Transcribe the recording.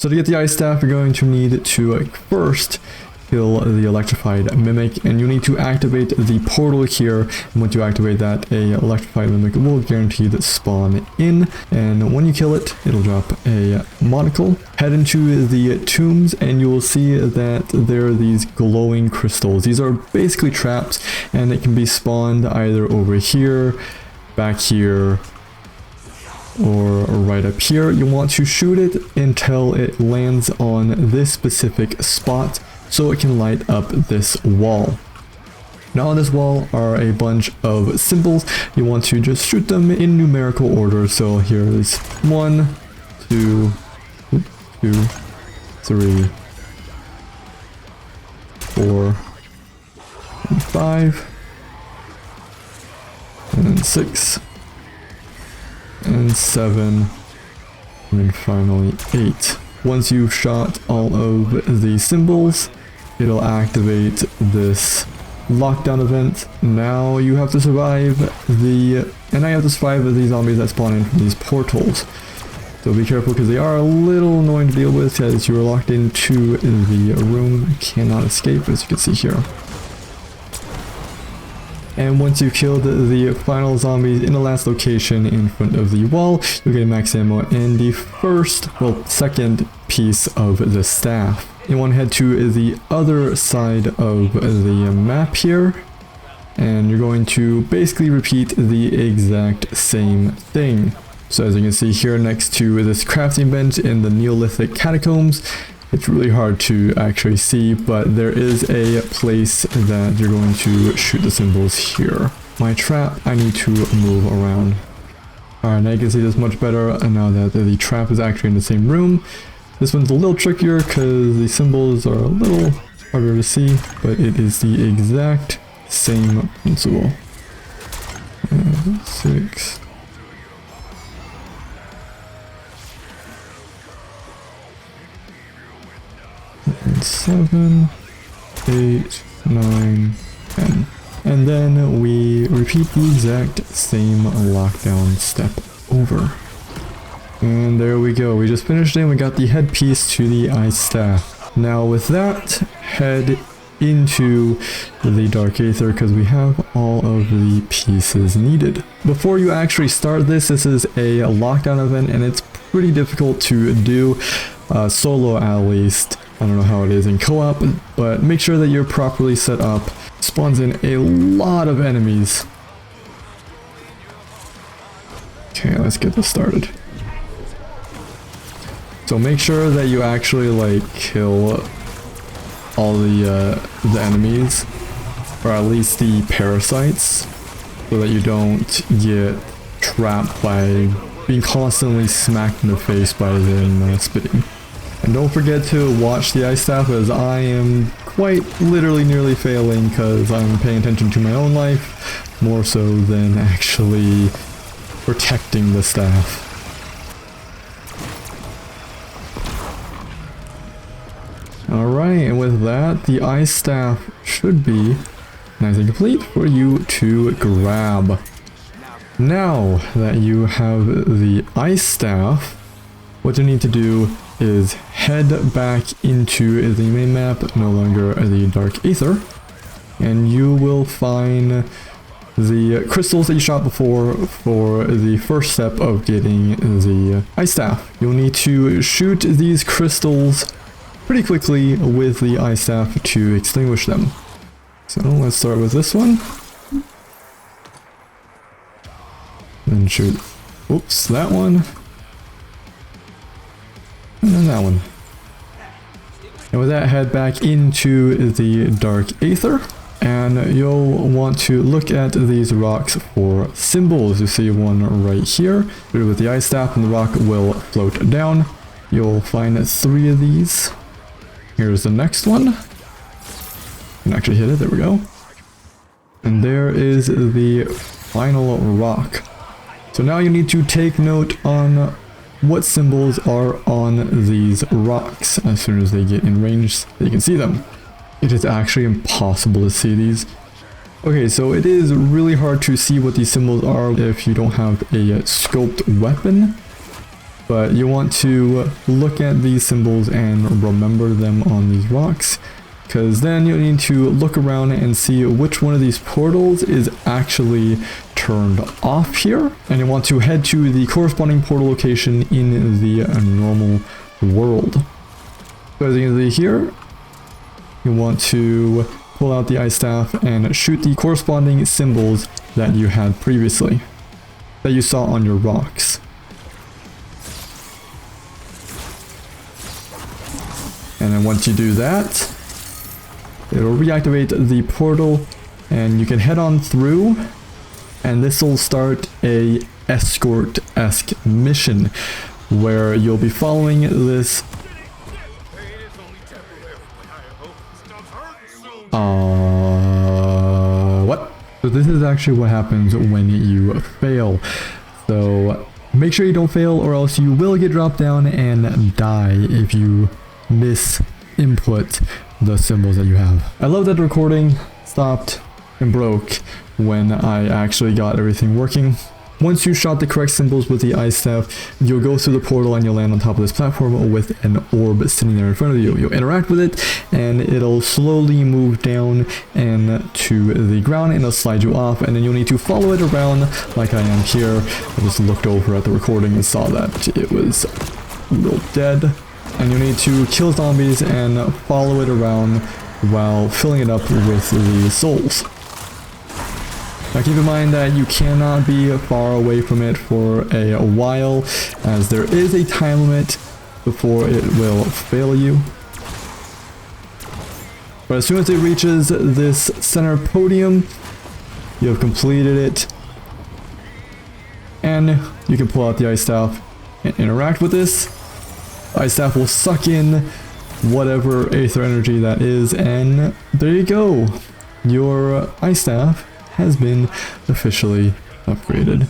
So to get the ice staff, you're going to need to first kill the electrified mimic, and you need to activate the portal here. And once you activate that, a electrified mimic will guaranteed spawn in, and when you kill it, it'll drop a monocle. Head into the tombs and you will see that there are these glowing crystals. These are basically traps, and it can be spawned either over here, back here, or right up here. You want to shoot it until it lands on this specific spot, so it can light up this wall. Now on this wall are a bunch of symbols. You want to just shoot them in numerical order. So here's 1, 2, 3, 4, and 5, and then 6, and 7, and then finally 8. Once you've shot all of the symbols, it'll activate this lockdown event. Now you have to survive the zombies that spawn in from these portals. So be careful, because they are a little annoying to deal with, as you are locked into the room. You cannot escape, as you can see here. And once you've killed the final zombies in the last location in front of the wall, you'll get max ammo and the second piece of the staff. You want to head to the other side of the map here, and you're going to basically repeat the exact same thing. So as you can see here next to this crafting bench in the Neolithic catacombs, it's really hard to actually see, but there is a place that you're going to shoot the symbols here. My trap, I need to move around. Alright, now you can see this much better, and now that the trap is actually in the same room. This one's a little trickier because the symbols are a little harder to see, but it is the exact same principle. 6. And 7, 8, 9, 10. And then we repeat the exact same lockdown step over. And there we go. We just finished it and we got the headpiece to the ice staff. Now with that, head into the Dark Aether because we have all of the pieces needed. Before you actually start this is a lockdown event, and it's pretty difficult to do, solo at least. I don't know how it is in co-op, but make sure that you're properly set up. Spawns in a lot of enemies. Okay, let's get this started. So make sure that you actually kill all the enemies, or at least the parasites, so that you don't get trapped by being constantly smacked in the face by them spitting. And don't forget to watch the ice staff, as I am quite literally nearly failing because I'm paying attention to my own life more so than actually protecting the staff. Alright, and with that, the ice staff should be nice and complete for you to grab. Now that you have the ice staff, what you need to do is head back into the main map, no longer the Dark Aether, and you will find the crystals that you shot before for the first step of getting the ice staff. You'll need to shoot these crystals pretty quickly with the ice staff to extinguish them. So let's start with this one. Then shoot, oops, that one. And then that one. And with that, head back into the Dark Aether, and you'll want to look at these rocks for symbols. You see one right here. With the ice staff, and the rock will float down. You'll find 3 of these. Here's the next one. You can actually hit it, there we go. And there is the final rock. So now you need to take note on what symbols are on these rocks as soon as they get in range so you can see them. It is actually impossible to see these. Okay, so it is really hard to see what these symbols are if you don't have a scoped weapon. But you want to look at these symbols and remember them on these rocks, because then you need to look around and see which one of these portals is actually turned off here, and you want to head to the corresponding portal location in the normal world. So as you can see here, you want to pull out the ice staff and shoot the corresponding symbols that you had previously, that you saw on your rocks. And then once you do that, it'll reactivate the portal and you can head on through, and this will start a escort-esque mission where you'll be following this what? So this is actually what happens when you fail. So make sure you don't fail, or else you will get dropped down and die if you misinput the symbols that you have. I love that the recording stopped and broke when I actually got everything working. Once you shot the correct symbols with the ice staff, you'll go through the portal and you'll land on top of this platform with an orb sitting there in front of you. You'll interact with it and it'll slowly move down and to the ground and it'll slide you off, and then you'll need to follow it around like I am here. I just looked over at the recording and saw that it was a little dead. And you need to kill zombies and follow it around while filling it up with the souls. Now keep in mind that you cannot be far away from it for a while, as there is a time limit before it will fail you. But as soon as it reaches this center podium, you have completed it. And you can pull out the ice staff and interact with this. Ice staff will suck in whatever aether energy that is, and there you go. Your ice staff has been officially upgraded.